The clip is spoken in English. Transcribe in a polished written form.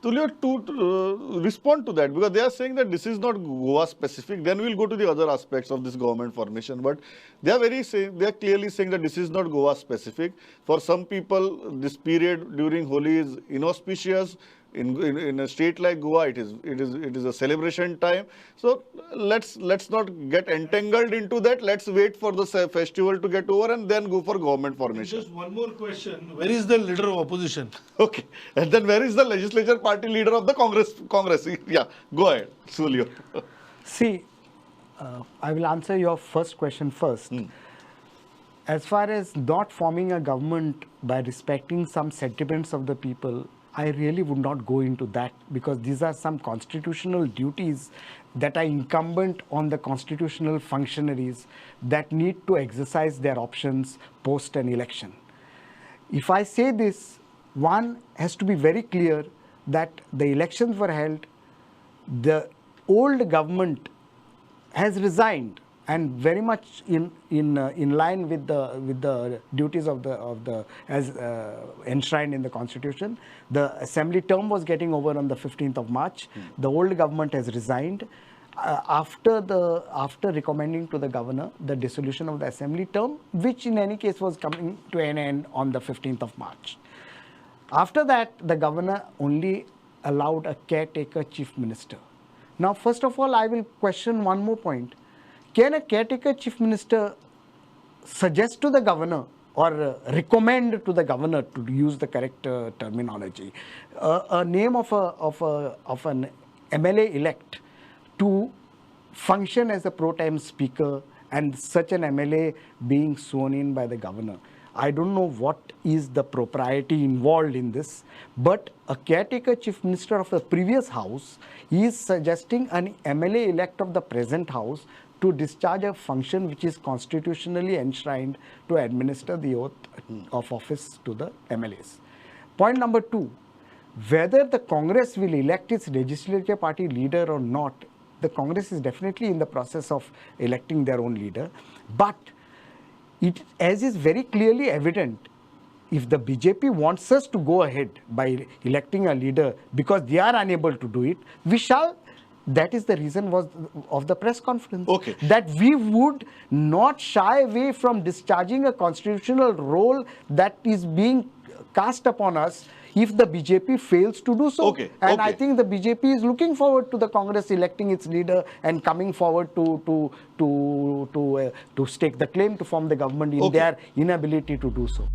Tulio, to respond to that, because they are saying that this is not Goa specific, then we'll go to the other aspects of this government formation. But they are clearly saying that this is not Goa specific. For some people, this period during Holi is inauspicious. In a state like Goa, it is a celebration time. So let's not get entangled into that. Let's wait for the festival to get over and then go for government formation. Just one more question: where is the leader of opposition? Okay, and then where is the legislature party leader of the Congress? Yeah, go ahead, Sulio. See, I will answer your first question first. As far as not forming a government by respecting some sentiments of the people, I really would not go into that, because these are some constitutional duties that are incumbent on the constitutional functionaries that need to exercise their options post an election. If I say this, one has to be very clear that the elections were held, the old government has resigned, and very much in line with the duties of the as enshrined in the Constitution. The assembly term was getting over on the 15th of March. The old government has resigned. After recommending to the governor the dissolution of the assembly term, which in any case was coming to an end on the 15th of March. After that, the governor only allowed a caretaker chief minister. Now, first of all, I will question one more point. Can a caretaker chief minister suggest to the governor or recommend to the governor, to use the correct terminology, a name of an MLA elect to function as a pro tem speaker, and such an MLA being sworn in by the governor? I don't know what is the propriety involved in this, but a caretaker chief minister of the previous house is suggesting an MLA elect of the present house to discharge a function which is constitutionally enshrined to administer the oath of office to the MLAs. Point number two, whether the Congress will elect its legislature party leader or not, the Congress is definitely in the process of electing their own leader. But as is very clearly evident, if the BJP wants us to go ahead by electing a leader because they are unable to do it, we shall. That is the reason of the press conference. Okay. That we would not shy away from discharging a constitutional role that is being cast upon us if the BJP fails to do so. Okay. And I think the BJP is looking forward to the Congress electing its leader and coming forward to stake the claim to form the government in their inability to do so.